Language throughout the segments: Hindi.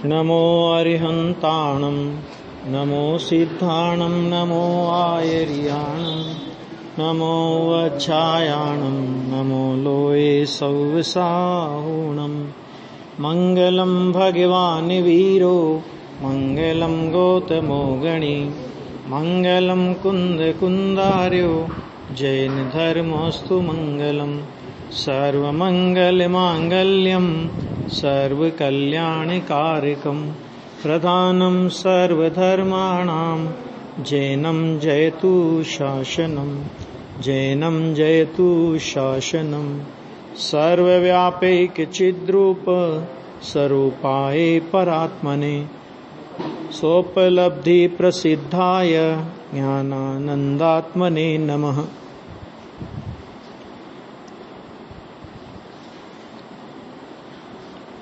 नमो अरिहन्ताणं नमो सिद्धाणं नमो आयर्याणं नमो वज्रायाणं नमो लोये सौवसाहुणं मङ्गलं भगवान् वीरो मङ्गलं गौतमो गणी मङ्गलं कुन्दकुन्दार्यो जैनधर्मोऽस्तु मङ्गलम् सर्वमङ्गलमाङ्गल्यं सर्वकल्याणकारकं प्रधानं सर्वधर्माणां जैनं जयतु शासनं जैनं जयतु शासनं सर्वव्यापैकचिद्रूप स्वरूपाय परात्मने सोपलब्धिप्रसिद्धाय ज्ञानानन्दात्मने नमः।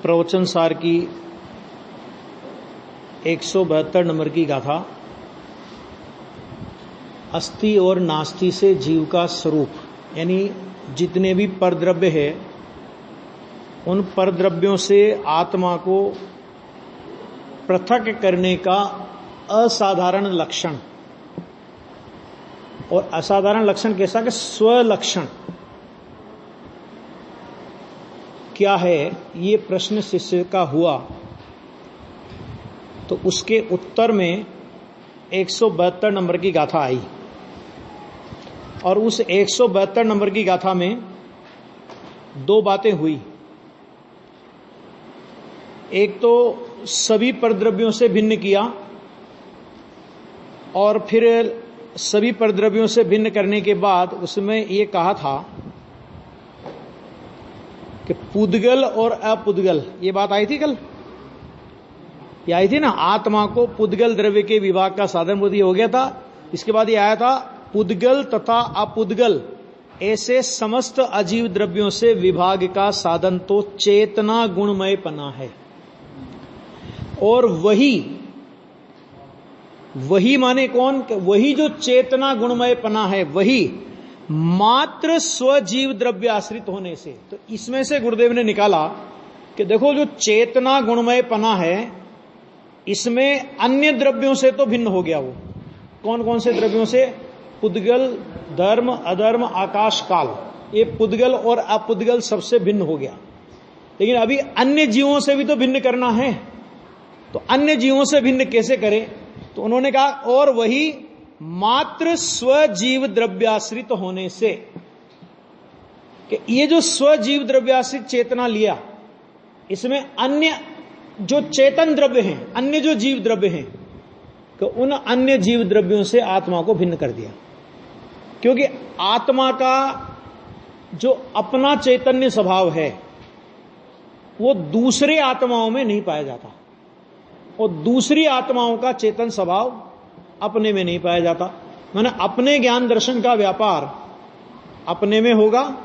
प्रवचन सार की 172 नंबर की गाथा, अस्थि और नास्ति से जीव का स्वरूप, यानी जितने भी परद्रव्य है उन परद्रव्यों से आत्मा को पृथक करने का असाधारण लक्षण। और असाधारण लक्षण कैसा कि स्वलक्षण क्या है, ये प्रश्न शिष्य का हुआ तो उसके उत्तर में 172 नंबर की गाथा आई। और उस 172 नंबर की गाथा में दो बातें हुई। एक तो सभी परद्रव्यों से भिन्न किया, और फिर सभी परद्रव्यों से भिन्न करने के बाद उसमें ये कहा था कि पुद्गल और अपुद्गल, ये बात आई थी कल, ये आई थी ना, आत्मा को पुद्गल द्रव्य के विभाग का साधन बुद्धि हो गया था। इसके बाद ये आया था पुद्गल तथा अपुद्गल ऐसे समस्त अजीव द्रव्यों से विभाग का साधन तो चेतना गुणमयपना है। और वही माने कौन? वही जो चेतना गुणमयपना है, वही मात्र स्वजीव द्रव्य आश्रित होने से। तो इसमें से गुरुदेव ने निकाला कि देखो, जो चेतना गुणमयपना है इसमें अन्य द्रव्यों से तो भिन्न हो गया। वो कौन कौन से द्रव्यों से? पुद्गल, धर्म, अधर्म, आकाश, काल, ये पुद्गल और अपुद्गल सबसे भिन्न हो गया। लेकिन अभी अन्य जीवों से भी तो भिन्न करना है। तो अन्य जीवों से भिन्न कैसे करें? तो उन्होंने कहा और वही मात्र स्वजीव द्रव्याश्रित होने से, कि ये जो स्वजीव द्रव्याश्रित चेतना लिया, इसमें अन्य जो चेतन द्रव्य हैं, अन्य जो जीव द्रव्य हैं, कि उन अन्य जीव द्रव्यों से आत्मा को भिन्न कर दिया। क्योंकि आत्मा का जो अपना चैतन्य स्वभाव है वो दूसरे आत्माओं में नहीं पाया जाता, और दूसरी आत्माओं का चेतन स्वभाव अपने में नहीं पाया जाता। माने अपने ज्ञान दर्शन का व्यापार अपने में होगा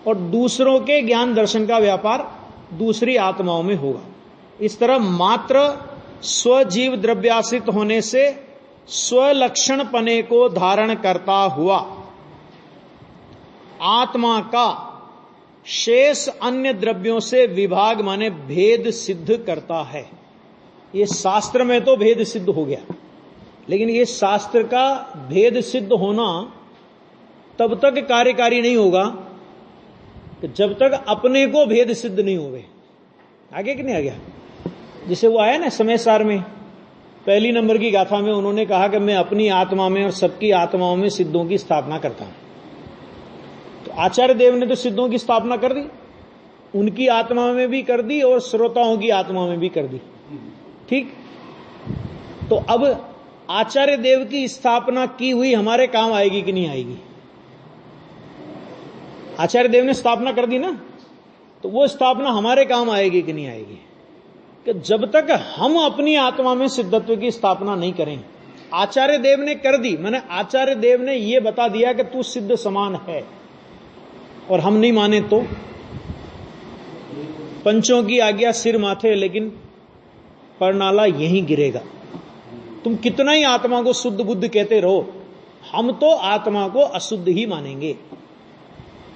और दूसरों के ज्ञान दर्शन का व्यापार दूसरी आत्माओं में होगा। इस तरह मात्र स्वजीव द्रव्याश्रित होने से स्वलक्षण पने को धारण करता हुआ आत्मा का शेष अन्य द्रव्यों से विभाग माने भेद सिद्ध करता है। ये शास्त्र में तो भेद सिद्ध हो गया, लेकिन ये शास्त्र का भेद सिद्ध होना तब तक कार्यकारी नहीं होगा कि जब तक अपने को भेद सिद्ध नहीं होवे। आगे कि नहीं आ गया? जिसे वो आया ना समय सार में, पहली नंबर की गाथा में उन्होंने कहा कि मैं अपनी आत्मा में और सबकी आत्माओं में सिद्धों की स्थापना करता हूं। तो आचार्य देव ने तो सिद्धों की स्थापना कर दी, उनकी आत्मा में भी कर दी और श्रोताओं की आत्मा में भी कर दी। ठीक, तो अब आचार्य देव की स्थापना की हुई हमारे काम आएगी कि नहीं आएगी? आचार्य देव ने स्थापना कर दी ना, तो वो स्थापना हमारे काम आएगी कि नहीं आएगी? कि जब तक हम अपनी आत्मा में सिद्धत्व की स्थापना नहीं करें, आचार्य देव ने कर दी, माने आचार्य देव ने ये बता दिया कि तू सिद्ध समान है, और हम नहीं माने तो पंचों की आज्ञा सिर माथे, लेकिन परनाला यहीं गिरेगा। तुम कितना ही आत्मा को शुद्ध बुद्ध कहते रहो, हम तो आत्मा को अशुद्ध ही मानेंगे।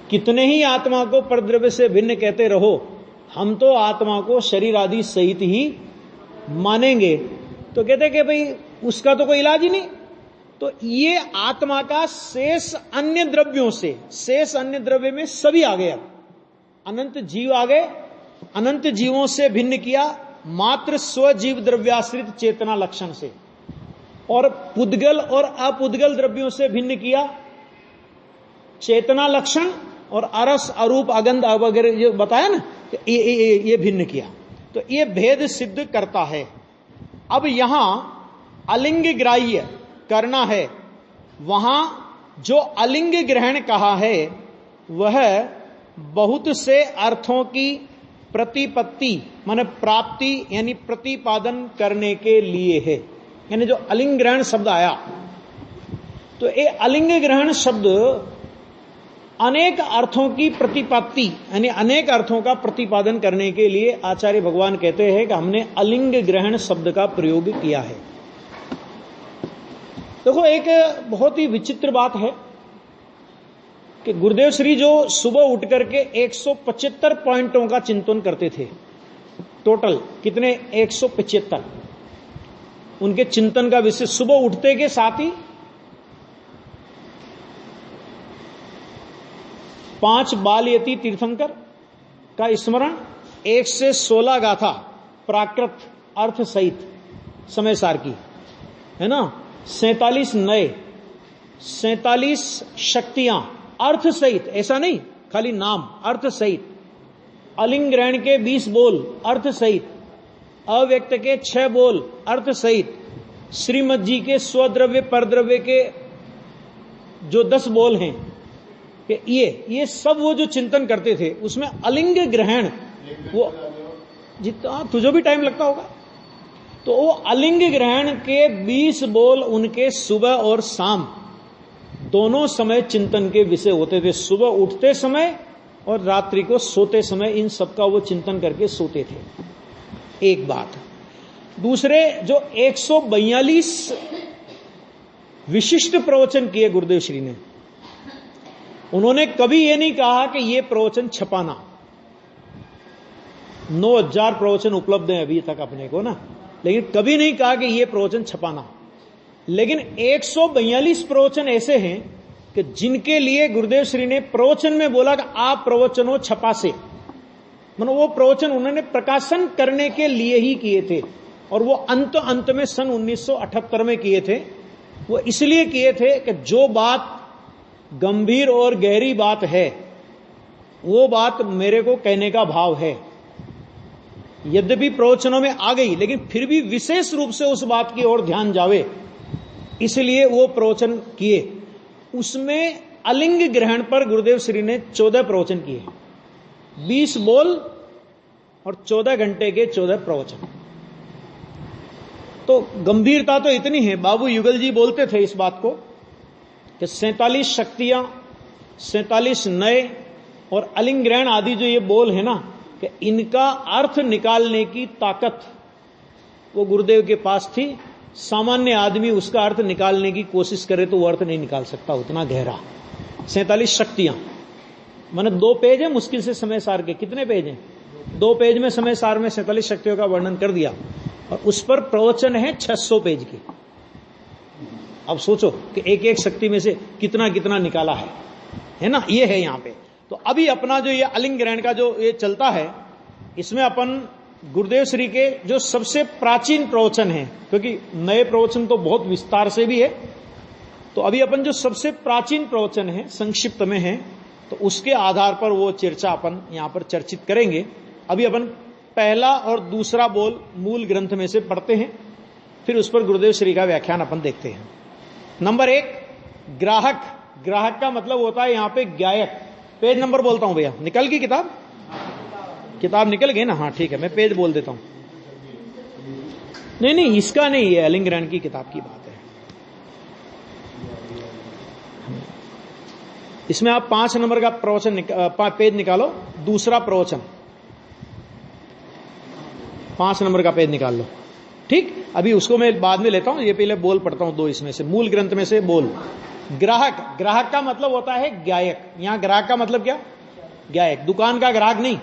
कितने ही आत्मा को परद्रव्य से भिन्न कहते रहो, हम तो आत्मा को शरीर आदि सहित ही मानेंगे तो कहते कि भाई उसका तो कोई इलाज ही नहीं। तो ये आत्मा का शेष अन्य द्रव्यों से, शेष अन्य द्रव्य में सभी आ गए, अब अनंत जीव आ गए, अनंत जीवों से भिन्न किया मात्र स्वजीव द्रव्याश्रित चेतना लक्षण से, और पुद्गल और अपुद्गल द्रव्यों से भिन्न किया चेतना लक्षण और अरस अरूप अगंध वगैरह जो बताया ना, ये भिन्न किया। तो ये भेद सिद्ध करता है। अब यहां अलिंग ग्राह्य करना है, वहां जो अलिंग ग्रहण कहा है वह बहुत से अर्थों की प्रतिपत्ति माने प्राप्ति यानी प्रतिपादन करने के लिए है। यानी जो अलिंग ग्रहण शब्द आया, तो ये अलिंग ग्रहण शब्द अनेक अर्थों की प्रतिपत्ति यानी अनेक अर्थों का प्रतिपादन करने के लिए आचार्य भगवान कहते हैं कि हमने अलिंग ग्रहण शब्द का प्रयोग किया है। देखो एक बहुत ही विचित्र बात है कि गुरुदेव श्री जो सुबह उठ करके 175 पॉइंटों का चिंतन करते थे, टोटल कितने 175 उनके चिंतन का विषय, सुबह उठते के साथ ही 5 बालयती तीर्थंकर का स्मरण, 1 से 16 गाथा प्राकृत अर्थ सहित समय सार की है ना, 47 नए, 47 शक्तियां अर्थ सहित, ऐसा नहीं खाली नाम, अर्थ सहित, अलिंग ग्रहण के 20 बोल अर्थ सहित, अव्यक्त के 6 बोल अर्थ सहित, श्रीमद जी के स्वद्रव्य परद्रव्य के जो 10 बोल हैं, ये सब वो जो चिंतन करते थे उसमें अलिंग ग्रहण, वो जितना तुझे भी टाइम लगता होगा, तो वो अलिंग ग्रहण के 20 बोल उनके सुबह और शाम दोनों समय चिंतन के विषय होते थे। सुबह उठते समय और रात्रि को सोते समय इन सबका वो चिंतन करके सोते थे। एक बात। दूसरे, जो 142 विशिष्ट प्रवचन किए गुरुदेव श्री ने, उन्होंने कभी ये नहीं कहा कि ये प्रवचन छपाना। 9000 प्रवचन उपलब्ध हैं अभी तक अपने को ना, लेकिन कभी नहीं कहा कि ये प्रवचन छपाना। लेकिन 142 प्रवचन ऐसे हैं कि जिनके लिए गुरुदेव श्री ने प्रवचन में बोला कि आप प्रवचनों छपा से, मतलब वो प्रवचन उन्होंने प्रकाशन करने के लिए ही किए थे, और वो अंत में सन 1978 में किए थे। वो इसलिए किए थे कि जो बात गंभीर और गहरी बात है, वो बात मेरे को कहने का भाव है। यद्यपि प्रवचनों में आ गई, लेकिन फिर भी विशेष रूप से उस बात की ओर ध्यान जावे, इसलिए वो प्रवचन किए। उसमें अलिंग ग्रहण पर गुरुदेव श्री ने 14 प्रवचन किए, 20 बोल और 14 घंटे के 14 प्रवचन। तो गंभीरता तो इतनी है, बाबू युगल जी बोलते थे इस बात को कि 47 शक्तियां, 47 नए और अलिंग ग्रहण आदि जो ये बोल है ना, कि इनका अर्थ निकालने की ताकत वो गुरुदेव के पास थी। सामान्य आदमी उसका अर्थ निकालने की कोशिश करे तो वो अर्थ नहीं निकाल सकता उतना गहरा। 47 शक्तियां माने 2 पेज है मुश्किल से समय सार के। कितने पेज हैं? 2 पेज में समय सार में 47 शक्तियों का वर्णन कर दिया, और उस पर प्रवचन है 600 पेज के। अब सोचो कि एक एक शक्ति में से कितना कितना निकाला है ना। ये है यहां पे। तो अभी अपना जो ये अलिंग ग्रहण का जो ये चलता है, इसमें अपन गुरुदेव श्री के जो सबसे प्राचीन प्रवचन है, क्योंकि नए प्रवचन तो बहुत विस्तार से भी है, तो अभी अपन जो सबसे प्राचीन प्रवचन है संक्षिप्त में है, तो उसके आधार पर वो चर्चा अपन यहां पर चर्चित करेंगे। अभी अपन पहला और दूसरा बोल मूल ग्रंथ में से पढ़ते हैं, फिर उस पर गुरुदेव श्री का व्याख्यान अपन देखते हैं। नंबर 1, ग्राहक। ग्राहक का मतलब होता है यहां पे गायक। पेज नंबर बोलता हूं भैया, निकल गई किताब? किताब निकल गई ना? हाँ ठीक है, मैं पेज बोल देता हूं। नहीं इसका नहीं है, अलिंग ग्रहण की किताब की बात है। इसमें आप 5 नंबर का प्रवचन पेज निकालो, दूसरा प्रवचन 5 नंबर का पेज निकाल लो। ठीक, अभी उसको मैं बाद में लेता हूं, ये पहले बोल पढ़ता हूं 2 इसमें से, मूल ग्रंथ में से बोल। ग्राहक। ग्राहक का मतलब होता है गायक। यहां ग्राहक का मतलब क्या? गायक, दुकान का ग्राहक नहीं।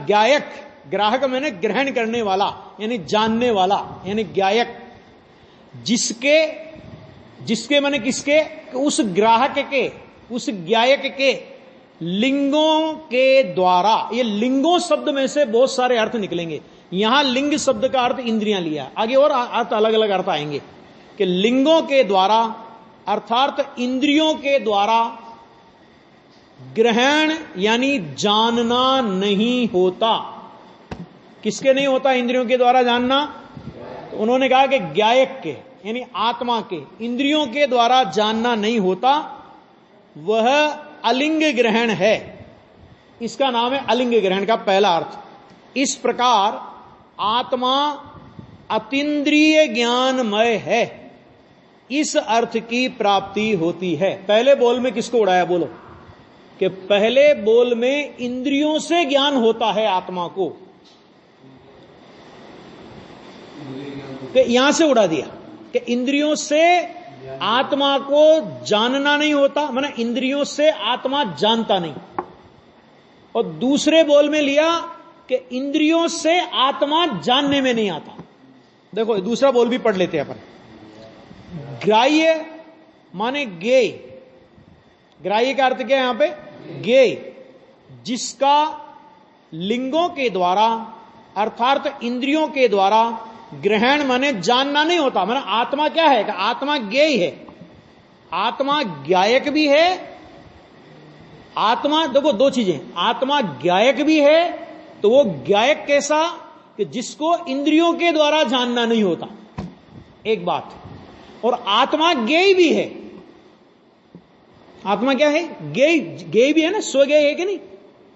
गायक ग्राहक मैंने ग्रहण करने वाला, यानी जानने वाला, यानी ज्ञायक। जिसके मैंने किसके, उस ग्राहक के, उस ज्ञायक के लिंगों के द्वारा। ये लिंगों शब्द में से बहुत सारे अर्थ निकलेंगे। यहां लिंग शब्द का अर्थ इंद्रियां लिया, आगे और अर्थ अलग अलग अर्थ आएंगे कि लिंगों के द्वारा अर्थात इंद्रियों के द्वारा ग्रहण यानी जानना नहीं होता। किसके नहीं होता इंद्रियों के द्वारा जानना? तो उन्होंने कहा कि ज्ञायक के यानी आत्मा के इंद्रियों के द्वारा जानना नहीं होता, वह अलिंग ग्रहण है। इसका नाम है अलिंग ग्रहण का पहला अर्थ। इस प्रकार आत्मा अतीन्द्रिय ज्ञानमय है, इस अर्थ की प्राप्ति होती है। पहले बोल में किसको उड़ाया? बोलो कि पहले बोल में इंद्रियों से ज्ञान होता है आत्मा को, यहां से उड़ा दिया कि इंद्रियों से आत्मा को जानना नहीं होता, माने इंद्रियों से आत्मा जानता नहीं। और दूसरे बोल में लिया कि इंद्रियों से आत्मा जानने में नहीं आता। देखो दूसरा बोल भी पढ़ लेते हैं अपन। ग्राह्य माने ज्ञेय, ग्राह्य का अर्थ क्या है यहां पे? ज्ञेय, जिसका लिंगों के द्वारा अर्थात इंद्रियों के द्वारा ग्रहण माने जानना नहीं होता। माने आत्मा क्या है? आत्मा ज्ञेय है, आत्मा ज्ञायक भी है। आत्मा देखो दो चीजें, आत्मा ज्ञायक भी है, तो वो ज्ञायक कैसा कि जिसको इंद्रियों के द्वारा जानना नहीं होता, एक बात। और आत्मा ज्ञेय भी है। आत्मा क्या है? ज्ञेय। ज्ञेय भी है ना, स्वज्ञेय है कि नहीं?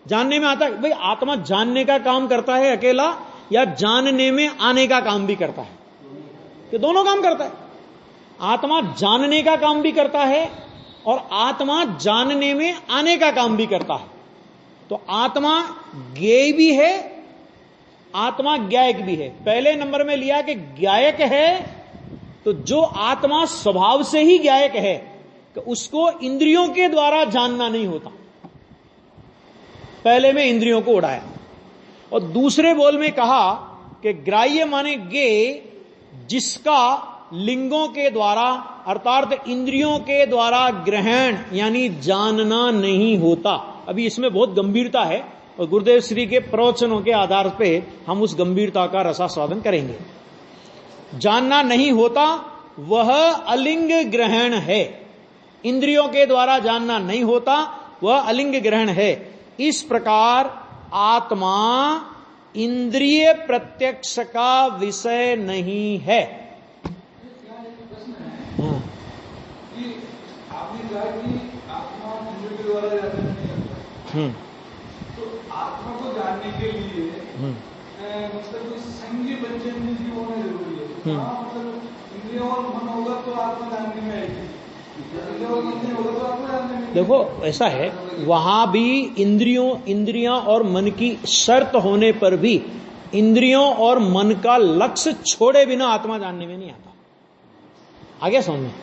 जानने में आता है भाई। आत्मा जानने का काम करता है अकेला या जानने में आने का काम भी करता है? ये दोनों काम करता है। आत्मा जानने का काम भी करता है और आत्मा जानने में आने का काम भी करता है। तो आत्मा ज्ञेय भी है, आत्मा ज्ञायक भी है। पहले नंबर में लिया कि ज्ञायक है, तो जो आत्मा स्वभाव से ही ज्ञायक है कि उसको इंद्रियों के द्वारा जानना नहीं होता, पहले में इंद्रियों को उड़ाया। और दूसरे बोल में कहा कि ग्राह्य माने ज्ञेय, जिसका लिंगों के द्वारा अर्थात इंद्रियों के द्वारा ग्रहण यानी जानना नहीं होता। अभी इसमें बहुत गंभीरता है और गुरुदेव श्री के प्रवचनों के आधार पे हम उस गंभीरता का रसास्वादन करेंगे। जानना नहीं होता वह अलिंग ग्रहण है। इंद्रियों के द्वारा जानना नहीं होता वह अलिंग ग्रहण है। इस प्रकार आत्मा इंद्रिय प्रत्यक्ष का विषय नहीं है। आपने कहा कि आत्मा इंद्रिय के द्वारा जानना नहीं होता, तो आत्मा को जानने के लिए मतलब संज्ञ पंचेंद्रिय की होना जरूरी है। मतलब इंद्रियों और मन होगा तो आत्मा जानने में आएगी, इंद्रियों और मन होगा तो आत्मा जानने में। देखो ऐसा है, वहां भी इंद्रियां और मन की शर्त होने पर भी इंद्रियों और मन का लक्ष्य छोड़े बिना आत्मा जानने में नहीं आता। आगे समझ में?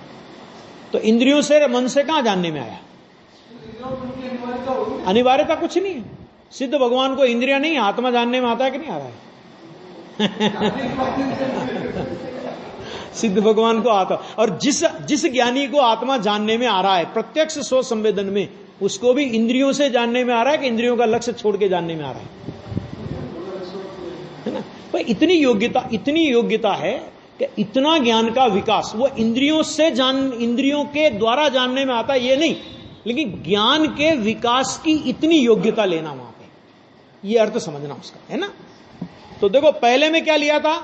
तो इंद्रियों से मन से कहां जानने में आया? अनिवार्यता कुछ नहीं है। सिद्ध भगवान को इंद्रिया नहीं, आत्मा जानने में आता है कि नहीं आ रहा है? सिद्ध भगवान को आता। और जिस ज्ञानी को आत्मा जानने में आ रहा है प्रत्यक्ष स्व संवेदन में, उसको भी इंद्रियों से जानने में आ रहा है कि इंद्रियों का लक्ष्य छोड़ के जानने में आ रहा है ना? भाई इतनी योग्यता है कि इतना ज्ञान का विकास वो इंद्रियों के द्वारा जानने में आता है ये नहीं, लेकिन ज्ञान के विकास की इतनी योग्यता लेना वहां पे, ये अर्थ समझना उसका, है ना? तो देखो पहले में क्या लिया था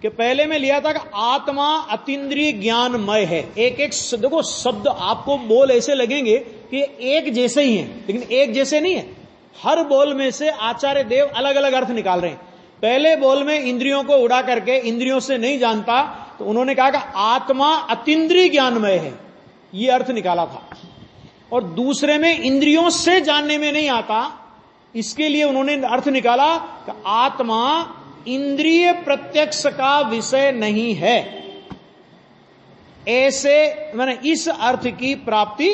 कि पहले में लिया था कि आत्मा अतीन्द्रिय ज्ञानमय है। एक देखो शब्द आपको बोल ऐसे लगेंगे कि एक जैसे ही हैं, लेकिन एक जैसे नहीं है। हर बोल में से आचार्य देव अलग अलग अर्थ निकाल रहे हैं। पहले बोल में इंद्रियों को उड़ा करके इंद्रियों से नहीं जानता, तो उन्होंने कहा कि आत्मा अतीन्द्रिय ज्ञानमय है, यह अर्थ निकाला था। और दूसरे में इंद्रियों से जानने में नहीं आता, इसके लिए उन्होंने अर्थ निकाला कि आत्मा इंद्रिय प्रत्यक्ष का विषय नहीं है। ऐसे माने इस अर्थ की प्राप्ति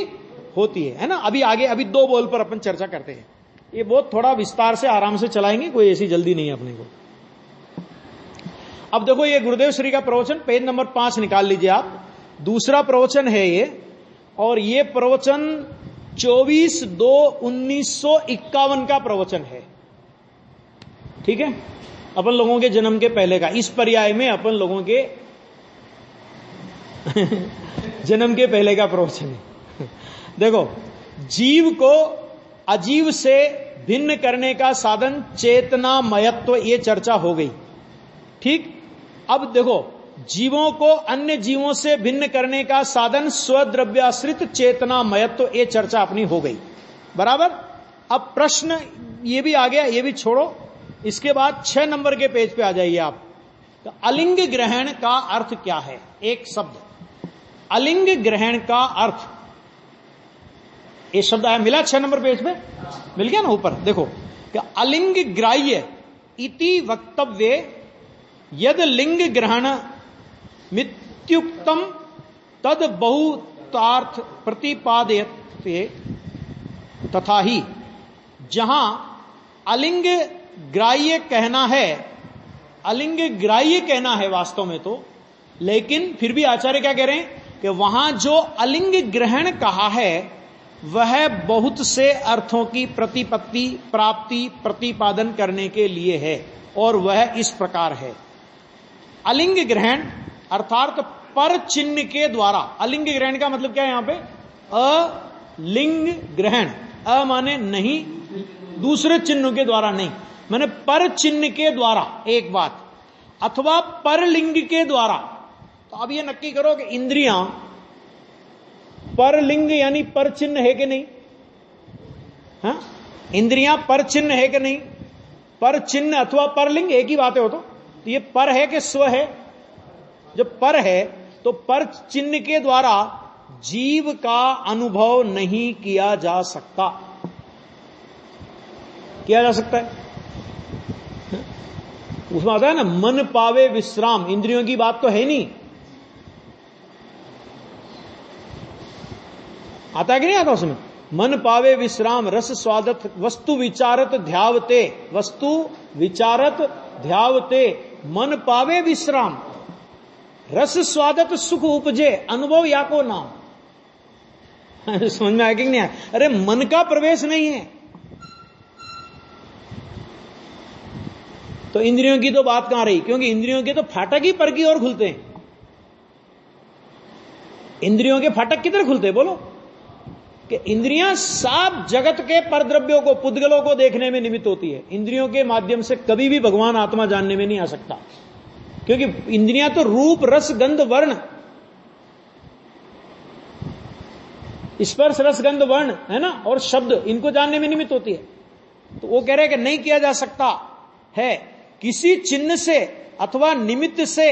होती है ना? अभी आगे दो बोल पर अपन चर्चा करते हैं। ये बहुत थोड़ा विस्तार से आराम से चलाएंगे, कोई ऐसी जल्दी नहीं है अपने को। अब देखो ये गुरुदेव श्री का प्रवचन पेज नंबर 5 निकाल लीजिए आप, दूसरा प्रवचन है ये, और ये प्रवचन 24/2/1951 का प्रवचन है। ठीक है, अपन लोगों के जन्म के पहले का, इस पर्याय में अपन लोगों के जन्म के पहले का प्रवचन है। देखो, जीव को अजीव से भिन्न करने का साधन चेतनामयत्व, ये चर्चा हो गई। ठीक, अब देखो, जीवों को अन्य जीवों से भिन्न करने का साधन स्वद्रव्याश्रित चेतनामयत्व, ये चर्चा अपनी हो गई, बराबर। अब प्रश्न ये भी आ गया, ये भी छोड़ो। इसके बाद 6 नंबर के पेज पे आ जाइए आप। तो अलिंग ग्रहण का अर्थ क्या है? एक शब्द अलिंग ग्रहण का अर्थ, ये शब्द आया, मिला 6 नंबर पेज पे, मिल गया ना ऊपर। देखो, अलिंग ग्राह्य इति वक्तव्ये यद लिंग ग्रहण मित्युक्तम तद बहुतार्थ प्रतिपादयते तथा ही, जहां अलिंग ग्राह्य कहना है, अलिंग ग्राह्य कहना है वास्तव में तो, लेकिन फिर भी आचार्य क्या कह रहे हैं कि वहां जो अलिंग ग्रहण कहा है वह बहुत से अर्थों की प्रतिपत्ति, प्राप्ति, प्रतिपादन करने के लिए है, और वह इस प्रकार है। अलिंग ग्रहण अर्थात पर चिन्ह के द्वारा, अलिंग ग्रहण का मतलब क्या है यहां पे? अलिंग ग्रहण, अ माने नहीं, दूसरे चिन्हों के द्वारा नहीं, माने पर चिन्ह के द्वारा एक बात, अथवा पर लिंग के द्वारा। तो अब ये नक्की करो कि इंद्रियां पर लिंग यानी पर चिन्ह है कि नहीं? हाँ, इंद्रियां पर चिन्ह है कि नहीं? पर चिन्ह अथवा पर लिंग एक ही बात है। हो तो ये पर है कि स्व है? जब पर है तो पर चिन्ह के द्वारा जीव का अनुभव नहीं किया जा सकता। किया जा सकता है? उसमें आता है ना, मन पावे विश्राम, इंद्रियों की बात तो है नहीं। आता है कि नहीं आता उसमें? मन पावे विश्राम, रस स्वादत, वस्तु विचारत ध्यावते, वस्तु विचारत ध्यावते, मन पावे विश्राम, रस स्वादत सुख उपजे, अनुभव या को नाम। समझ में आया कि नहीं आया? अरे मन का प्रवेश नहीं है तो इंद्रियों की तो बात कहां रही? क्योंकि इंद्रियों के तो फाटक ही पर की ओर खुलते हैं। इंद्रियों के फाटक किधर खुलते हैं बोलो? कि इंद्रियां सब जगत के परद्रव्यों को, पुद्गलों को देखने में निमित्त होती है। इंद्रियों के माध्यम से कभी भी भगवान आत्मा जानने में नहीं आ सकता, क्योंकि इंद्रियां तो रूप, रस, गंध, वर्ण, स्पर्श, रस, गंध, वर्ण है ना, और शब्द, इनको जानने में निमित्त होती है। तो वो कह रहे हैं कि नहीं किया जा सकता है, किसी चिन्ह से अथवा निमित्त से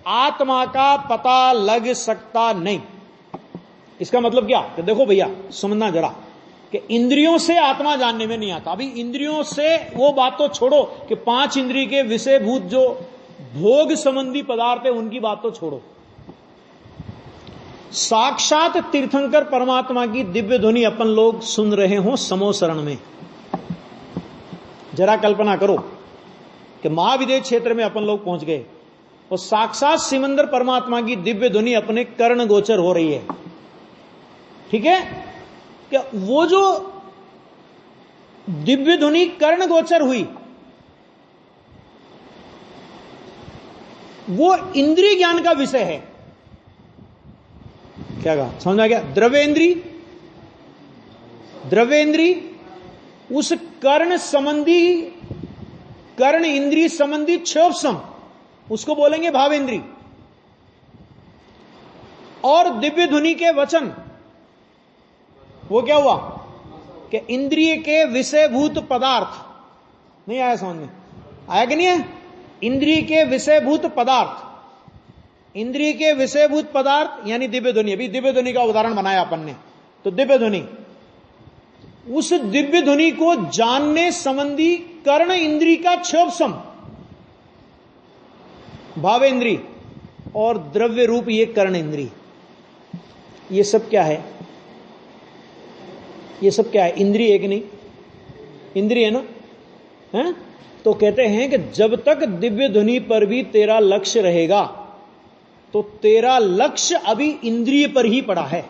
आत्मा का पता लग सकता नहीं। इसका मतलब क्या? कि देखो भैया, समझना जरा, कि इंद्रियों से आत्मा जानने में नहीं आता। अभी इंद्रियों से वो बात तो छोड़ो कि 5 इंद्रिय के विषयभूत जो भोग संबंधी पदार्थ है उनकी बात तो छोड़ो, साक्षात तीर्थंकर परमात्मा की दिव्य ध्वनि अपन लोग सुन रहे हो समोसरण में। जरा कल्पना करो कि महाविदेह क्षेत्र में अपन लोग पहुंच गए और साक्षात सिमंदर परमात्मा की दिव्य ध्वनि अपने कर्ण गोचर हो रही है। ठीक है, क्या वो जो दिव्य ध्वनि कर्ण गोचर हुई, वो इंद्रिय ज्ञान का विषय है। क्या कहा? समझ में आ गया? द्रव्येंद्री, द्रव्येंद्री उस कर्ण संबंधी, कर्ण इंद्रिय संबंधी क्षोभसम, उसको बोलेंगे भावेंद्री। और दिव्य ध्वनि के वचन, वो क्या हुआ कि इंद्रिय के विषयभूत पदार्थ। नहीं आया समझ में? आया कि नहीं है? इंद्रिय के विषयभूत पदार्थ, इंद्रिय के विषयभूत पदार्थ यानी दिव्य ध्वनि। अभी दिव्य ध्वनि का उदाहरण बनाया अपन ने, तो दिव्य ध्वनि, उस दिव्य ध्वनि को जानने संबंधी कर्ण इंद्रिय का क्षोभसम भावेंद्री और द्रव्य रूप ये कर्ण इंद्रिय, ये सब क्या है? ये सब क्या है? इंद्रिय एक नहीं? इंद्रिय ना, है? तो कहते हैं कि जब तक दिव्य ध्वनि पर भी तेरा लक्ष्य रहेगा तो तेरा लक्ष्य अभी इंद्रिय पर ही पड़ा है।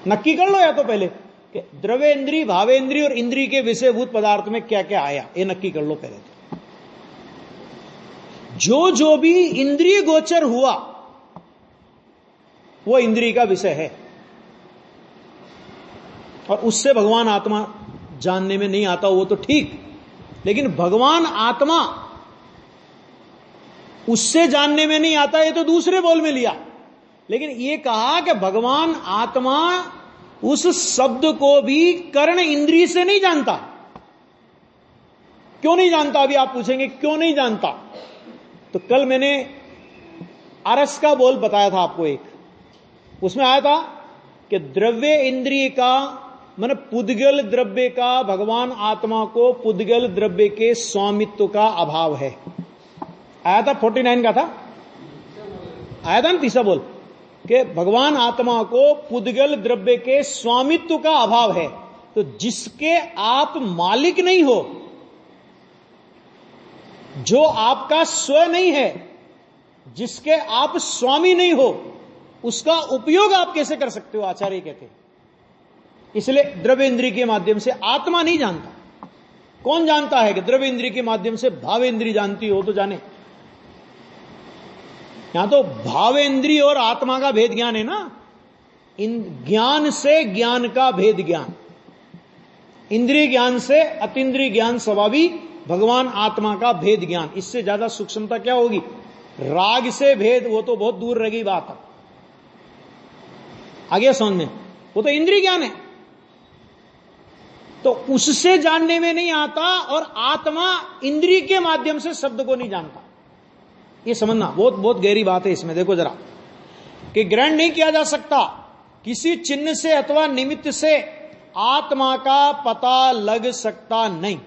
नक्की कर लो या तो पहले कि द्रव्येंद्रिय, भावेंद्रिय और इंद्रिय के विषयभूत पदार्थ में क्या क्या आया, ये नक्की कर लो पहले तो। जो भी इंद्रिय गोचर हुआ वो इंद्रिय का विषय है, और उससे भगवान आत्मा जानने में नहीं आता वो तो ठीक, लेकिन भगवान आत्मा उससे जानने में नहीं आता, ये तो दूसरे बोल में लिया। लेकिन ये कहा कि भगवान आत्मा उस शब्द को भी कर्ण इंद्रिय से नहीं जानता। क्यों नहीं जानता? अभी आप पूछेंगे क्यों नहीं जानता, तो कल मैंने अरस का बोल बताया था आपको एक, उसमें आया था कि द्रव्य इंद्रिय का मन पुद्गल द्रव्य का भगवान आत्मा को पुद्गल द्रव्य के स्वामित्व का अभाव है। आया था 49 का था, आया था ना तीसरा बोल कि भगवान आत्मा को पुद्गल द्रव्य के स्वामित्व का अभाव है। तो जिसके आप मालिक नहीं हो, जो आपका स्व नहीं है, जिसके आप स्वामी नहीं हो, उसका उपयोग आप कैसे कर सकते हो, आचार्य कहते हैं। इसलिए द्रव्य इंद्रिय के माध्यम से आत्मा नहीं जानता। कौन जानता है कि द्रव्य इंद्रिय के माध्यम से भाव इंद्रिय जानती हो तो जाने। यहां तो भाव इंद्रिय और आत्मा का भेद ज्ञान है ना, इन ज्ञान से ज्ञान का भेद ज्ञान, इंद्रिय ज्ञान से अतीन्द्रिय ज्ञान स्वाभाविक, भगवान आत्मा का भेद ज्ञान, इससे ज्यादा सूक्ष्मता क्या होगी। राग से भेद वो तो बहुत दूर रह गई बात। आगे समझ में, वो तो इंद्रिय ज्ञान है, तो उससे जानने में नहीं आता, और आत्मा इंद्रिय के माध्यम से शब्द को नहीं जानता। ये समझना बहुत बहुत गहरी बात है इसमें। देखो जरा कि ग्रहण नहीं किया जा सकता, किसी चिन्ह से अथवा निमित्त से आत्मा का पता लग सकता नहीं।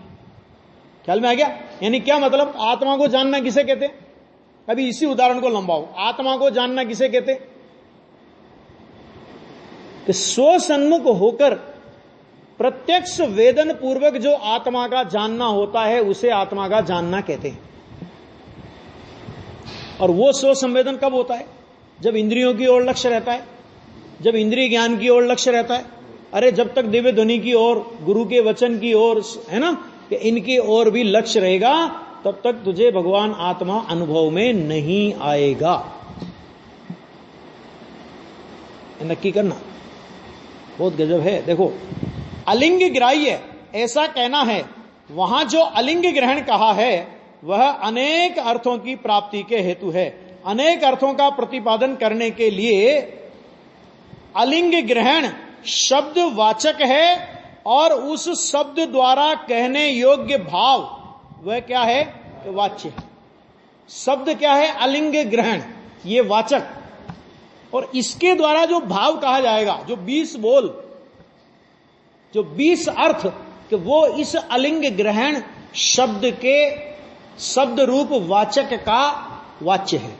ख्याल में आ गया? यानी क्या मतलब, आत्मा को जानना किसे कहते? अभी इसी उदाहरण को लंबाओ। आत्मा को जानना किसे कहते? कि स्व सन्मुख होकर प्रत्यक्ष वेदन पूर्वक जो आत्मा का जानना होता है उसे आत्मा का जानना कहते हैं। और वो स्व संवेदन कब होता है? जब इंद्रियों की ओर लक्ष्य रहता है, जब इंद्रिय ज्ञान की ओर लक्ष्य रहता है। अरे जब तक दिव्य ध्वनि की ओर, गुरु के वचन की ओर, है ना, कि इनकी ओर भी लक्ष्य रहेगा, तब तक तुझे भगवान आत्मा अनुभव में नहीं आएगा। नक्की करना, बहुत गजब है। देखो अलिंग ग्राह्य ऐसा कहना है, वहां जो अलिंग ग्रहण कहा है वह अनेक अर्थों की प्राप्ति के हेतु है। अनेक अर्थों का प्रतिपादन करने के लिए अलिंग ग्रहण शब्द वाचक है, और उस शब्द द्वारा कहने योग्य भाव वह क्या है? वाच्य। शब्द क्या है? अलिंग ग्रहण, ये वाचक, और इसके द्वारा जो भाव कहा जाएगा, जो 20 बोल, जो 20 अर्थ, कि वो इस अलिंग ग्रहण शब्द के शब्द रूप वाचक का वाच्य है।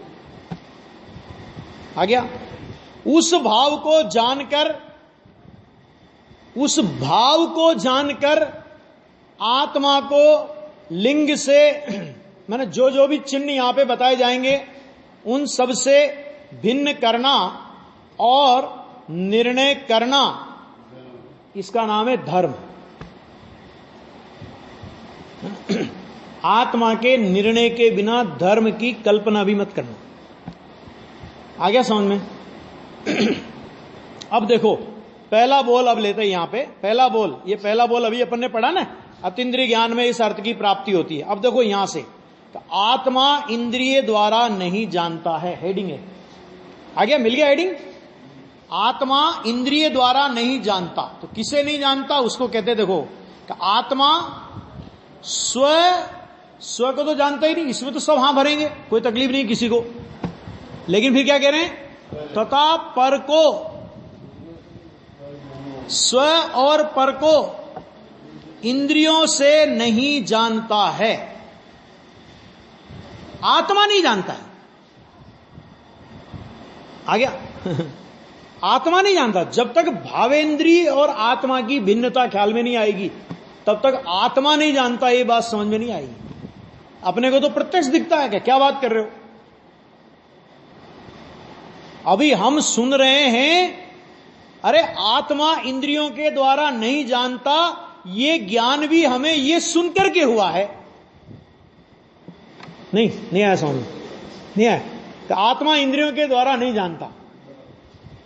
आ गया? उस भाव को जानकर आत्मा को लिंग से, मैंने जो भी चिन्ह यहां पे बताए जाएंगे उन सब से भिन्न करना और निर्णय करना, इसका नाम है धर्म। आत्मा के निर्णय के बिना धर्म की कल्पना भी मत करना। आ गया समझ में? अब देखो पहला बोल अब लेते हैं यहां पे। पहला बोल, ये पहला बोल अभी अपन ने पढ़ा ना, अतीन्द्रिय ज्ञान में इस अर्थ की प्राप्ति होती है। अब देखो यहां से, तो आत्मा इंद्रिय द्वारा नहीं जानता है, हेडिंग है। आ गया? मिल गया हेडिंग? आत्मा इंद्रिय द्वारा नहीं जानता। तो किसे नहीं जानता? उसको कहते देखो कि आत्मा स्व को तो जानता ही नहीं। इसमें तो सब हां भरेंगे, कोई तकलीफ नहीं किसी को। लेकिन फिर क्या कह रहे हैं? तथा पर को, स्व और पर को इंद्रियों से नहीं जानता है। आत्मा नहीं जानता है। आ गया? आत्मा नहीं जानता। जब तक भावेंद्री और आत्मा की भिन्नता ख्याल में नहीं आएगी तब तक आत्मा नहीं जानता, ये बात समझ में नहीं आएगी। अपने को तो प्रत्यक्ष दिखता है। क्या बात कर रहे हो? अभी हम सुन रहे हैं, अरे आत्मा इंद्रियों के द्वारा नहीं जानता, ये ज्ञान भी हमें ये सुनकर के हुआ है। नहीं आया समझ, नहीं आया। तो आत्मा इंद्रियों के द्वारा नहीं जानता,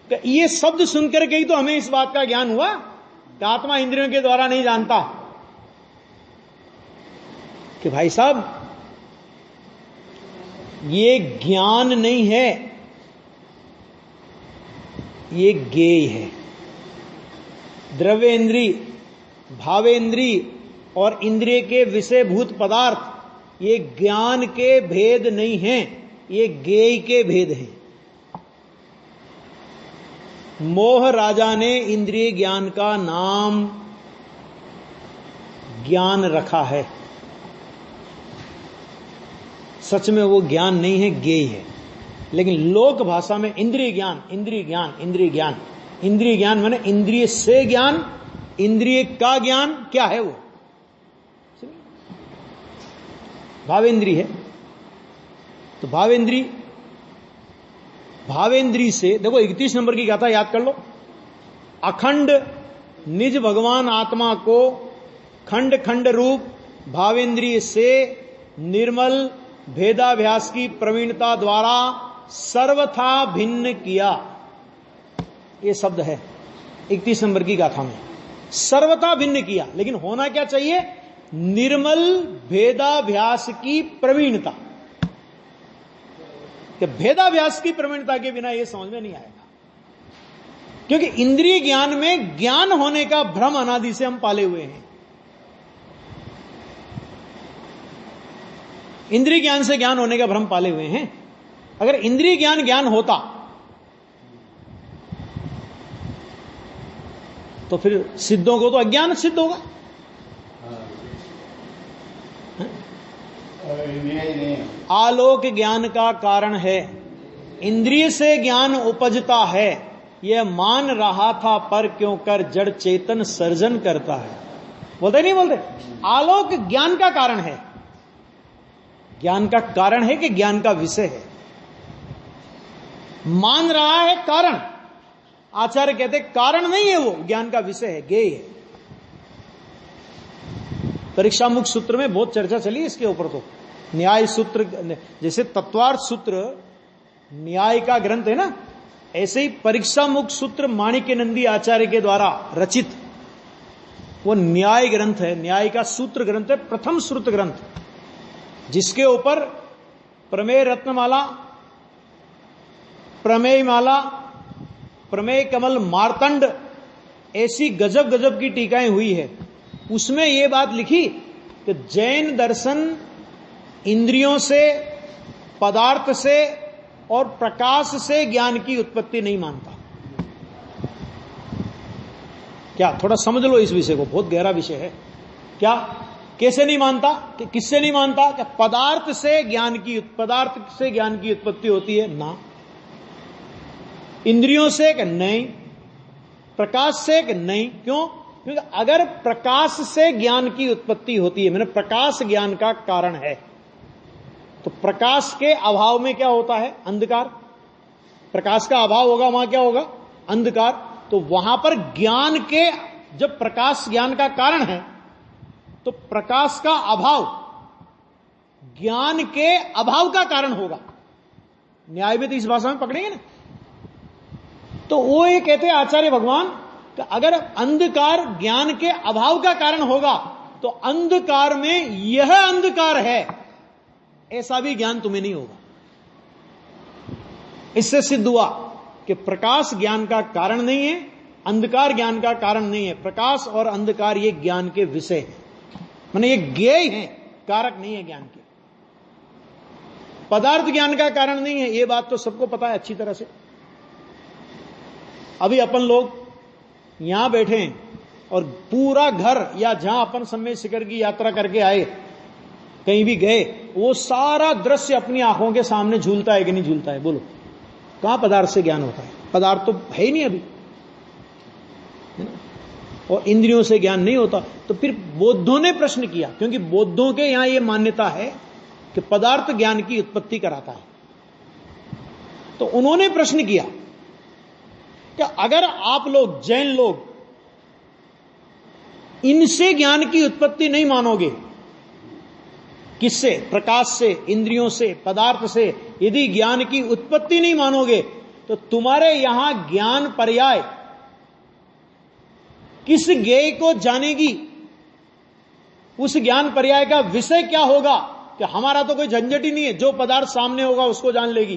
तो ये शब्द सुनकर के ही तो हमें इस बात का ज्ञान हुआ कि आत्मा इंद्रियों के द्वारा नहीं जानता। कि भाई साहब, ये ज्ञान नहीं है, ये ज्ञेय है। द्रव्येंद्री, भावेंद्री और इंद्रिय के विषयभूत पदार्थ ये ज्ञान के भेद नहीं हैं, ये ज्ञेय के भेद हैं। मोह राजा ने इंद्रिय ज्ञान का नाम ज्ञान रखा है। सच में वो ज्ञान नहीं है, ज्ञेय है। लेकिन लोक भाषा में इंद्रिय ज्ञान, इंद्रिय ज्ञान, इंद्रिय ज्ञान, इंद्रिय ज्ञान माने इंद्रिय से ज्ञान, इंद्रिय का ज्ञान क्या है? वो भावेंद्री है। तो भावेंद्री से देखो 31 नंबर की गाथा याद कर लो। अखंड निज भगवान आत्मा को खंड खंड रूप भावेंद्रिय से निर्मल भेदाभ्यास की प्रवीणता द्वारा सर्वथा भिन्न किया। ये शब्द है 31 नंबर की गाथा में, सर्वथा भिन्न किया। लेकिन होना क्या चाहिए? निर्मल भेदाभ्यास की प्रवीणता। कि भेदाभ्यास की प्रवीणता के बिना यह समझ में नहीं आएगा, क्योंकि इंद्रिय ज्ञान में ज्ञान होने का भ्रम अनादि से हम पाले हुए हैं। इंद्रिय ज्ञान से ज्ञान होने का भ्रम पाले हुए हैं। अगर इंद्रिय ज्ञान होता तो फिर सिद्धों को तो अज्ञान सिद्ध होगा। आलोक ज्ञान का कारण है, इंद्रिय से ज्ञान उपजता है, यह मान रहा था पर क्यों कर जड़ चेतन सर्जन करता है। बोलते नहीं बोलते? आलोक ज्ञान का कारण है। ज्ञान का कारण है कि ज्ञान का विषय है। मान रहा है कारण, आचार्य कहते कारण नहीं है, वो ज्ञान का विषय है, ज्ञेय है। परीक्षा मुख सूत्र में बहुत चर्चा चली इसके ऊपर। तो न्याय सूत्र, जैसे तत्वार्थ सूत्र न्याय का ग्रंथ है ना, ऐसे ही परीक्षा मुख सूत्र माणिक्य नंदी आचार्य के द्वारा रचित वो न्याय ग्रंथ है, न्याय का सूत्र ग्रंथ है, प्रथम श्रुत ग्रंथ, जिसके ऊपर प्रमेय रत्नमाला, प्रमेय माला, प्रमेय कमल, मार्तंड, ऐसी गजब गजब की टीकाएं हुई है। उसमें यह बात लिखी कि जैन दर्शन इंद्रियों से, पदार्थ से और प्रकाश से ज्ञान की उत्पत्ति नहीं मानता। क्या थोड़ा समझ लो इस विषय को, बहुत गहरा विषय है। क्या कैसे नहीं मानता? कि किससे नहीं मानता? कि पदार्थ से ज्ञान की उत्पत्ति होती है ना, इंद्रियों से कि नहीं, प्रकाश से कि नहीं। क्यों? क्योंकि अगर प्रकाश से ज्ञान की उत्पत्ति होती है, मैंने प्रकाश ज्ञान का कारण है, तो प्रकाश के अभाव में क्या होता है? अंधकार। प्रकाश का अभाव होगा, वहां क्या होगा? अंधकार। तो वहां पर ज्ञान के, जब प्रकाश ज्ञान का कारण है तो प्रकाश का अभाव ज्ञान के अभाव का कारण होगा। न्याय में तो इस भाषा में पकड़ेंगे ना। तो वो ये कहते हैं आचार्य भगवान कि अगर अंधकार ज्ञान के अभाव का कारण होगा तो अंधकार में यह अंधकार है, ऐसा भी ज्ञान तुम्हें नहीं होगा। इससे सिद्ध हुआ कि प्रकाश ज्ञान का कारण नहीं है, अंधकार ज्ञान का कारण नहीं है। प्रकाश और अंधकार ये ज्ञान के विषय है, माने ये ज्ञेय है, कारक नहीं है ज्ञान के। पदार्थ ज्ञान का कारण नहीं है, ये बात तो सबको पता है अच्छी तरह से। अभी अपन लोग यहां बैठे हैं और पूरा घर या जहां अपन सम्मेद शिखर की यात्रा करके आए, कहीं भी गए, वो सारा दृश्य अपनी आंखों के सामने झूलता है कि नहीं झूलता है? बोलो, कहां पदार्थ से ज्ञान होता है? पदार्थ तो है ही नहीं अभी, है ना, और इंद्रियों से ज्ञान नहीं होता। तो फिर बौद्धों ने प्रश्न किया, क्योंकि बौद्धों के यहां यह मान्यता है कि पदार्थ ज्ञान की उत्पत्ति कराता है। तो उन्होंने प्रश्न किया कि अगर आप लोग जैन लोग इनसे ज्ञान की उत्पत्ति नहीं मानोगे, किससे? प्रकाश से, इंद्रियों से, पदार्थ से यदि ज्ञान की उत्पत्ति नहीं मानोगे, तो तुम्हारे यहां ज्ञान पर्याय किस ज्ञेय को जानेगी? उस ज्ञान पर्याय का विषय क्या होगा? कि हमारा तो कोई झंझट ही नहीं है, जो पदार्थ सामने होगा उसको जान लेगी,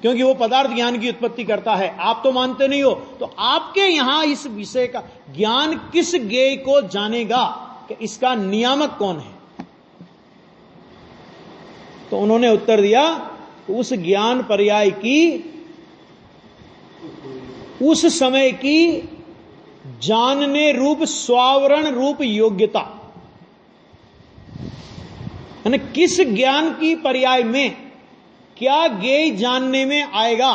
क्योंकि वो पदार्थ ज्ञान की उत्पत्ति करता है। आप तो मानते नहीं हो, तो आपके यहां इस विषय का ज्ञान किस ज्ञेय को जानेगा कि इसका नियामक कौन है? तो उन्होंने उत्तर दिया, उस ज्ञान पर्याय की उस समय की जानने रूप स्वावरण रूप योग्यता, यानी किस ज्ञान की पर्याय में क्या ज्ञेय जानने में आएगा।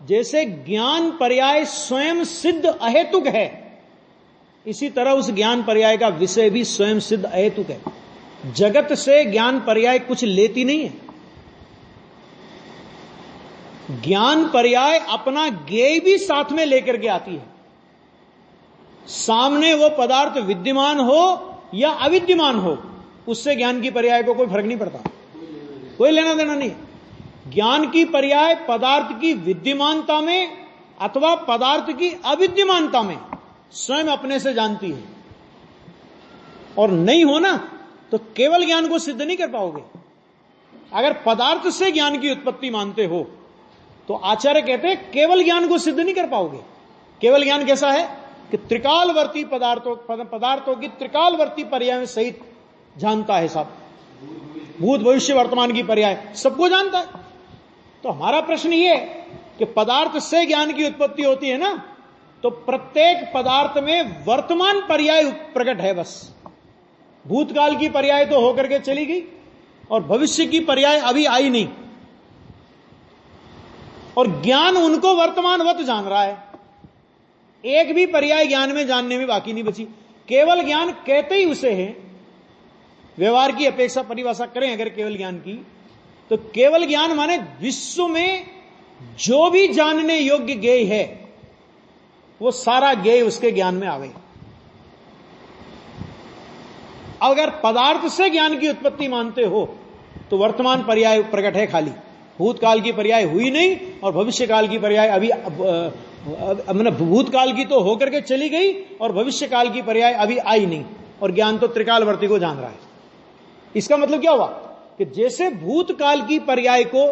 जैसे ज्ञान पर्याय स्वयं सिद्ध अहेतुक है, इसी तरह उस ज्ञान पर्याय का विषय भी स्वयं सिद्ध अहेतुक है। जगत से ज्ञान पर्याय कुछ लेती नहीं है। ज्ञान पर्याय अपना ज्ञेय भी साथ में लेकर के आती है। सामने वो पदार्थ विद्यमान हो या अविद्यमान हो, उससे ज्ञान की पर्याय को कोई फर्क नहीं पड़ता, कोई लेना देना नहीं। ज्ञान की पर्याय पदार्थ की विद्यमानता में अथवा पदार्थ की अविद्यमानता में स्वयं अपने से जानती है, और नहीं हो ना तो केवल ज्ञान को सिद्ध नहीं कर पाओगे। अगर पदार्थ से ज्ञान की उत्पत्ति मानते हो तो आचार्य कहते हैं केवल ज्ञान को सिद्ध नहीं कर पाओगे। केवल ज्ञान कैसा है कि त्रिकालवर्ती पदार्थों की त्रिकालवर्ती पर्याय सहित जानता है सब, भूत भविष्य वर्तमान की पर्याय सबको जानता है। तो हमारा प्रश्न ये कि पदार्थ से ज्ञान की उत्पत्ति होती है ना, तो प्रत्येक पदार्थ में वर्तमान पर्याय प्रकट है। बस भूतकाल की पर्याय तो होकर के चली गई और भविष्य की पर्याय अभी आई नहीं, और ज्ञान उनको वर्तमानवत जान रहा है। एक भी पर्याय ज्ञान में जानने में बाकी नहीं बची। केवल ज्ञान कहते ही उसे है, व्यवहार की अपेक्षा परिभाषा करें अगर केवल ज्ञान की, तो केवल ज्ञान माने विश्व में जो भी जानने योग्य ज्ञेय है वो सारा ज्ञेय उसके ज्ञान में आ गई। अगर पदार्थ से ज्ञान की उत्पत्ति मानते हो तो वर्तमान पर्याय प्रकट है खाली, भूतकाल की पर्याय हुई नहीं और भविष्य काल की पर्याय अभी भूतकाल की तो होकर के चली गई और भविष्य काल की पर्याय अभी आई नहीं, और ज्ञान तो त्रिकालवर्ती को जान रहा है। इसका मतलब क्या हुआ कि जैसे भूतकाल की पर्याय को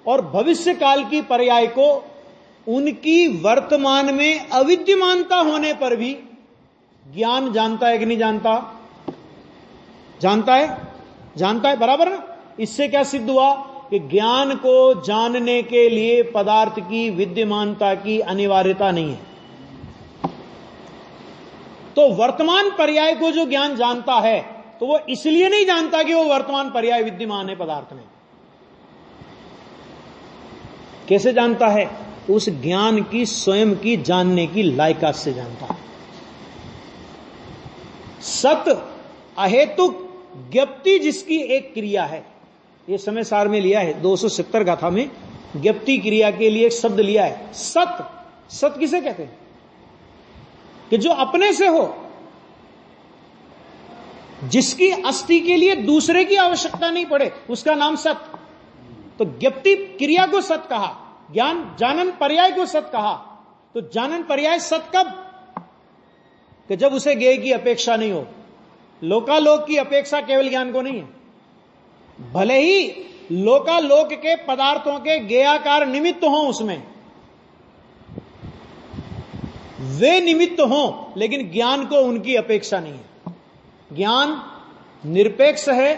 और भविष्य काल की पर्याय को उनकी वर्तमान में अविद्यमानता होने पर भी ज्ञान जानता है कि नहीं जानता? जानता है, जानता है, बराबर ना। इससे क्या सिद्ध हुआ कि ज्ञान को जानने के लिए पदार्थ की विद्यमानता की अनिवार्यता नहीं है। तो वर्तमान पर्याय को जो ज्ञान जानता है तो वो इसलिए नहीं जानता कि वो वर्तमान पर्याय विद्यमान है पदार्थ में। कैसे जानता है? उस ज्ञान की स्वयं की जानने की लायकात से जानता है। सत अहेतुक ज्ञप्ति जिसकी एक क्रिया है, ये समय सार में लिया है 270 गाथा में ज्ञप्ति क्रिया के लिए एक शब्द लिया है, सत। सत किसे कहते हैं? कि जो अपने से हो, जिसकी अस्थि के लिए दूसरे की आवश्यकता नहीं पड़े, उसका नाम सत। तो ज्ञप्ति क्रिया को सत कहा, ज्ञान जानन पर्याय को सत कहा। तो जानन पर्याय सत कब? कि जब उसे ज्ञेय की अपेक्षा नहीं हो। लोकालोक की अपेक्षा केवल ज्ञान को नहीं है। भले ही लोकालोक के पदार्थों के ज्ञेयाकार निमित्त हो, उसमें वे निमित्त हो, लेकिन ज्ञान को उनकी अपेक्षा नहीं है। ज्ञान निरपेक्ष है,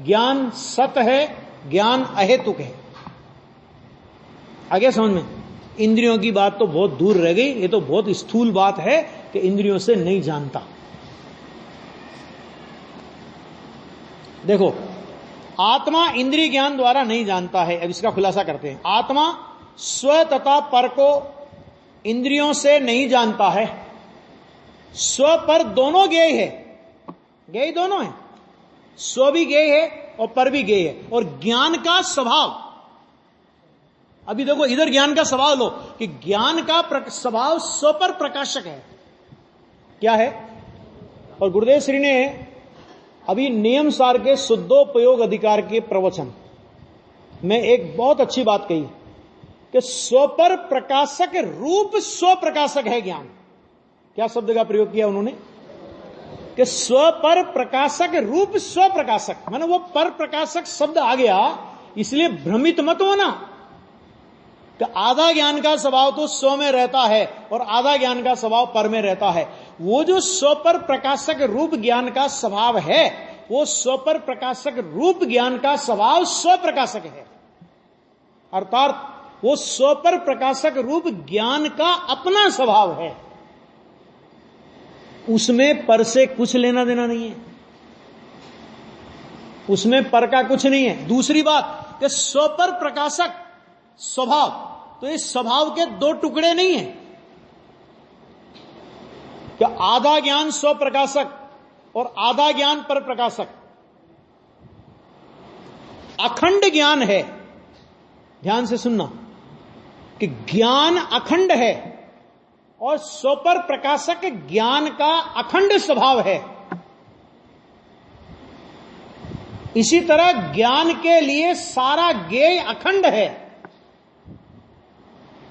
ज्ञान सत है, ज्ञान अहेतुक है। आगे समझ में? इंद्रियों की बात तो बहुत दूर रह गई, ये तो बहुत स्थूल बात है कि इंद्रियों से नहीं जानता। देखो, आत्मा इंद्रिय ज्ञान द्वारा नहीं जानता है। अब इसका खुलासा करते हैं। आत्मा स्व तथा पर को इंद्रियों से नहीं जानता है। स्व पर दोनों ज्ञेय है, ज्ञेय दोनों है, स्व भी ज्ञेय है और पर भी ज्ञेय है। और ज्ञान का स्वभाव, अभी देखो इधर ज्ञान का स्वभाव लो कि ज्ञान का स्वभाव स्व पर प्रकाशक है। क्या है? और गुरुदेव श्री ने अभी नियम सार के शुद्धोपयोग अधिकार के प्रवचन में एक बहुत अच्छी बात कही कि स्व पर प्रकाशक रूप स्व प्रकाशक है ज्ञान। क्या शब्द का प्रयोग किया उन्होंने? कि स्व पर प्रकाशक रूप स्व प्रकाशक, माने वो पर प्रकाशक शब्द आ गया, इसलिए भ्रमित मत होना कि आधा ज्ञान का स्वभाव तो स्व में रहता है और आधा ज्ञान का स्वभाव पर में रहता है। वो जो स्व पर प्रकाशक रूप ज्ञान का स्वभाव है, वो स्व पर प्रकाशक रूप ज्ञान का स्वभाव स्व प्रकाशक है, अर्थात वो स्व पर प्रकाशक रूप ज्ञान का अपना स्वभाव है, उसमें पर से कुछ लेना देना नहीं है, उसमें पर का कुछ नहीं है। दूसरी बात कि स्व पर प्रकाशक स्वभाव, तो इस स्वभाव के दो टुकड़े नहीं है कि आधा ज्ञान स्व प्रकाशक और आधा ज्ञान पर प्रकाशक। अखंड ज्ञान है, ध्यान से सुनना, कि ज्ञान अखंड है और स्व पर प्रकाशक ज्ञान का अखंड स्वभाव है। इसी तरह ज्ञान के लिए सारा ज्ञेय अखंड है,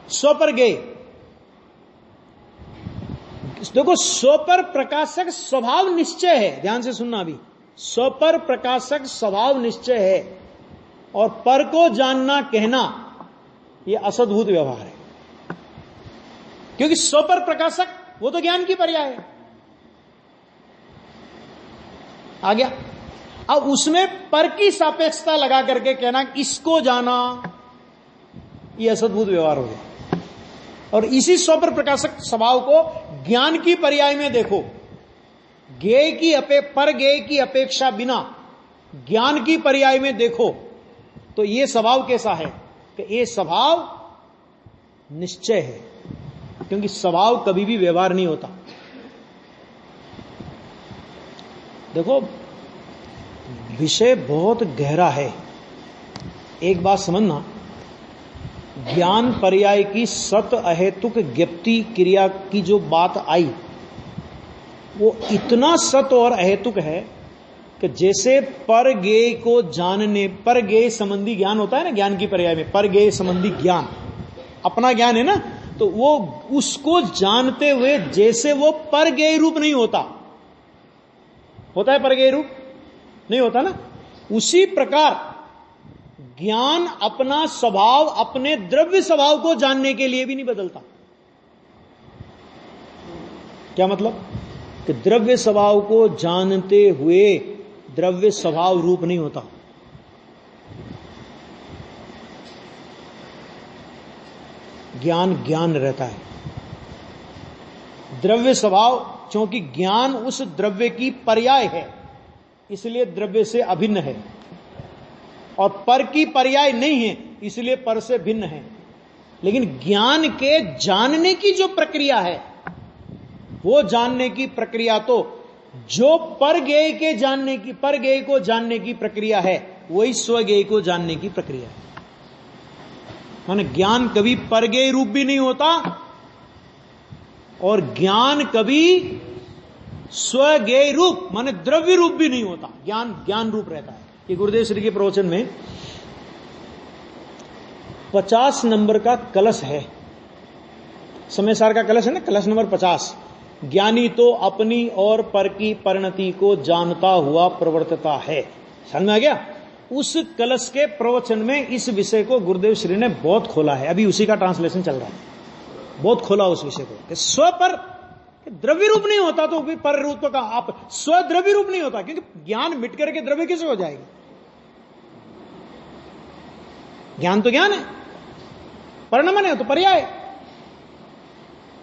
स्व पर ज्ञेय। देखो स्व पर प्रकाशक स्वभाव निश्चय है, ध्यान से सुनना, अभी स्व पर प्रकाशक स्वभाव निश्चय है और पर को जानना कहना यह असद्भुत व्यवहार है, क्योंकि स्व पर प्रकाशक वो तो ज्ञान की पर्याय है। आ गया? अब उसमें पर की सापेक्षता लगा करके कहना इसको जाना, यह असद्भुत व्यवहार हो गया। और इसी स्व पर प्रकाशक स्वभाव को ज्ञान की पर्याय में देखो, ज्ञेय की पर ज्ञेय की अपेक्षा बिना ज्ञान की पर्याय में देखो तो यह स्वभाव कैसा है कि यह स्वभाव निश्चय है, क्योंकि स्वभाव कभी भी व्यवहार नहीं होता। देखो विषय बहुत गहरा है, एक बात समझना, ज्ञान पर्याय की सत अहेतुक ज्ञप्ति क्रिया की जो बात आई वो इतना सत और अहेतुक है कि जैसे पर ज्ञेय को जानने, पर ज्ञेय संबंधी ज्ञान होता है ना, ज्ञान की पर्याय में पर ज्ञेय संबंधी ज्ञान अपना ज्ञान है ना, तो वो उसको जानते हुए जैसे वो पर ज्ञेय रूप नहीं होता, होता है पर ज्ञेय रूप नहीं होता ना, उसी प्रकार ज्ञान अपना स्वभाव, अपने द्रव्य स्वभाव को जानने के लिए भी नहीं बदलता। क्या मतलब? कि द्रव्य स्वभाव को जानते हुए द्रव्य स्वभाव रूप नहीं होता। ज्ञान ज्ञान रहता है, द्रव्य स्वभाव, क्योंकि ज्ञान उस द्रव्य की पर्याय है इसलिए द्रव्य से अभिन्न है, और पर की पर्याय नहीं है इसलिए पर से भिन्न है। लेकिन ज्ञान के जानने की जो प्रक्रिया है, वो जानने की प्रक्रिया तो जो पर ज्ञेय के जानने की, पर ज्ञेय को जानने की प्रक्रिया है, वही स्वज्ञेय को जानने की प्रक्रिया है। माने ज्ञान कभी पर ज्ञेय रूप भी नहीं होता और ज्ञान कभी स्वज्ञेय रूप माने द्रव्य रूप भी नहीं होता, ज्ञान ज्ञान रूप रहता है। ये गुरुदेव श्री के प्रवचन में 50 नंबर का कलश है, समय सार का कलश है ना, कलश नंबर 50। ज्ञानी तो अपनी और पर की परिणति को जानता हुआ प्रवर्तता है। समझ में आ गया? उस कलश के प्रवचन में इस विषय को गुरुदेव श्री ने बहुत खोला है, अभी उसी का ट्रांसलेशन चल रहा है, बहुत खोला उस विषय को कि स्व पर द्रव्य रूप नहीं होता तो भी पर रूप का आप स्व द्रव्य रूप नहीं होता, क्योंकि ज्ञान मिट करके द्रव्य कैसे हो जाएगा? ज्ञान तो ज्ञान है, परिणाम है तो पर्याय।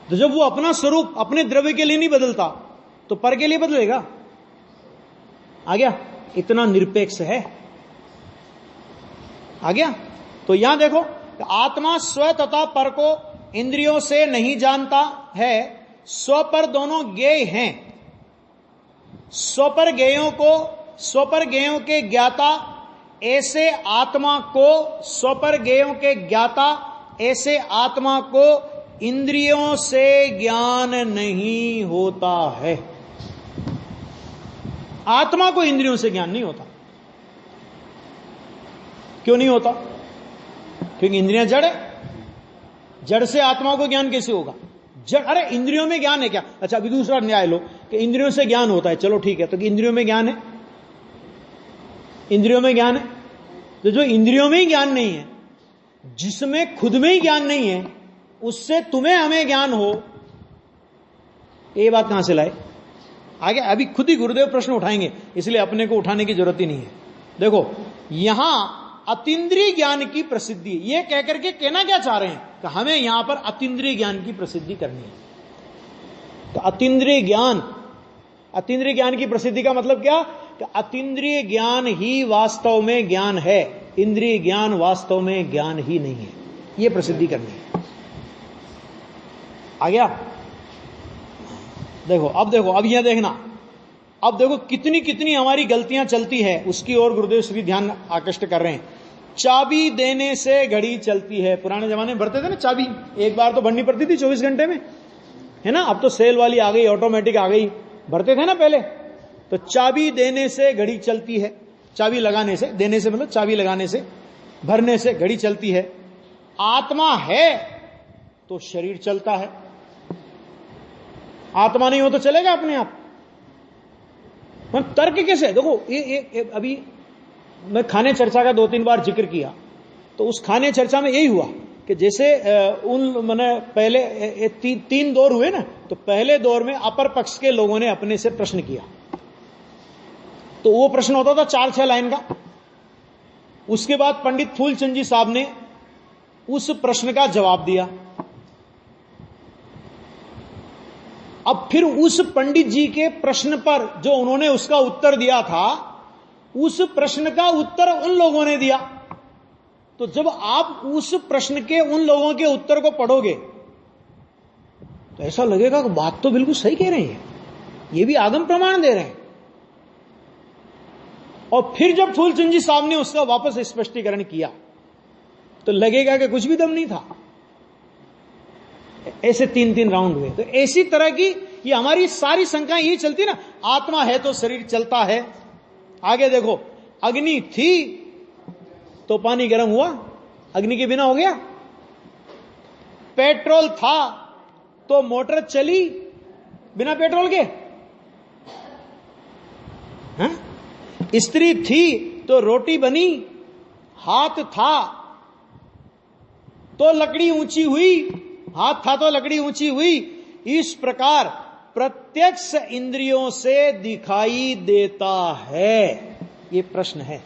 तो जब वो अपना स्वरूप अपने द्रव्य के लिए नहीं बदलता तो पर के लिए बदलेगा? आ गया? इतना निरपेक्ष है। आ गया? तो यहां देखो आत्मा स्व तथा पर को इंद्रियों से नहीं जानता है, स्व पर दोनों ज्ञेय हैं। स्वपर ज्ञेयों के ज्ञाता ऐसे आत्मा को, स्वपर ज्ञेयों के ज्ञाता ऐसे आत्मा को इंद्रियों से ज्ञान नहीं होता है। आत्मा को इंद्रियों से ज्ञान नहीं होता। क्यों नहीं होता? क्योंकि इंद्रियां जड़ है। जड़ से आत्मा को ज्ञान कैसे होगा? जड़, अरे इंद्रियों में ज्ञान है क्या? अच्छा, अभी दूसरा न्याय लो कि इंद्रियों से ज्ञान होता है, चलो ठीक है, तो इंद्रियों में ज्ञान है, इंद्रियों में ज्ञान है, तो जो इंद्रियों में ही ज्ञान नहीं है, जिसमें खुद में ही ज्ञान नहीं है, उससे तुम्हें हमें ज्ञान हो, ये बात कहां से लाए? आगे अभी खुद ही गुरुदेव प्रश्न उठाएंगे, इसलिए अपने को उठाने की जरूरत ही नहीं है। देखो, यहां अतीन्द्रिय ज्ञान की प्रसिद्धि, ये कहकर के कहना क्या चाह रहे हैं कि हमें यहां पर अतीन्द्रिय ज्ञान की प्रसिद्धि करनी है। तो अतीन्द्रिय ज्ञान की प्रसिद्धि का मतलब क्या? कि अतीन्द्रिय ज्ञान ही वास्तव में ज्ञान है, इंद्रिय ज्ञान वास्तव में ज्ञान ही नहीं है, ये प्रसिद्धि करनी है। आ गया? देखो अब यह देखना, अब देखो कितनी कितनी हमारी गलतियां चलती है, उसकी ओर गुरुदेव श्री ध्यान आकृष्ट कर रहे हैं। चाबी देने से घड़ी चलती है। पुराने जमाने में भरते थे ना चाबी, एक बार तो भरनी पड़ती थी 24 घंटे में, है ना? अब तो सेल वाली आ गई, ऑटोमेटिक आ गई, भरते थे ना पहले। तो चाबी देने से घड़ी चलती है, चाबी लगाने से, देने से मतलब चाबी लगाने से, भरने से घड़ी चलती है। आत्मा है तो शरीर चलता है, आत्मा नहीं हो तो चलेगा अपने आप। तर्क कैसे? देखो ये अभी मैं खाने चर्चा का 2-3 बार जिक्र किया, तो उस खाने चर्चा में यही हुआ कि जैसे मैंने पहले 3 दौर हुए ना, तो पहले दौर में अपर पक्ष के लोगों ने अपने से प्रश्न किया, तो वो प्रश्न होता था 4-6 लाइन का। उसके बाद पंडित फूलचंद जी साहब ने उस प्रश्न का जवाब दिया। अब फिर उस पंडित जी के प्रश्न पर जो उन्होंने उसका उत्तर दिया था, उस प्रश्न का उत्तर उन लोगों ने दिया। तो जब आप उस प्रश्न के उन लोगों के उत्तर को पढ़ोगे तो ऐसा लगेगा कि बात तो बिल्कुल सही कह रहे हैं, ये भी आगम प्रमाण दे रहे हैं। और फिर जब फूलचंद जी साहब ने उसका वापस स्पष्टीकरण किया तो लगेगा कि कुछ भी दम नहीं था। ऐसे 3-3 राउंड हुए। तो ऐसी तरह की ये हमारी सारी शंकाएं ये चलती ना, आत्मा है तो शरीर चलता है। आगे देखो, अग्नि थी तो पानी गर्म हुआ, अग्नि के बिना हो गया। पेट्रोल था तो मोटर चली बिना पेट्रोल के। हाँ? स्त्री थी तो रोटी बनी, हाथ था तो लकड़ी ऊंची हुई, हाथ था तो लकड़ी ऊंची हुई। इस प्रकार प्रत्यक्ष इंद्रियों से दिखाई देता है। ये प्रश्न है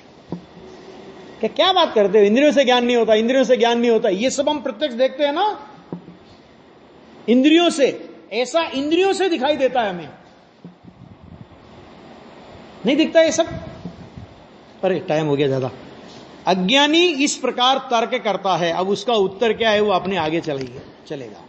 कि क्या बात करते हो, इंद्रियों से ज्ञान नहीं होता, इंद्रियों से ज्ञान नहीं होता। ये सब हम प्रत्यक्ष देखते हैं ना, इंद्रियों से, ऐसा इंद्रियों से दिखाई देता है, हमें नहीं दिखता ये सब। अरे टाइम हो गया ज्यादा। अज्ञानी इस प्रकार तर्क करता है, अब उसका उत्तर क्या है वो अपने आगे चलेगा।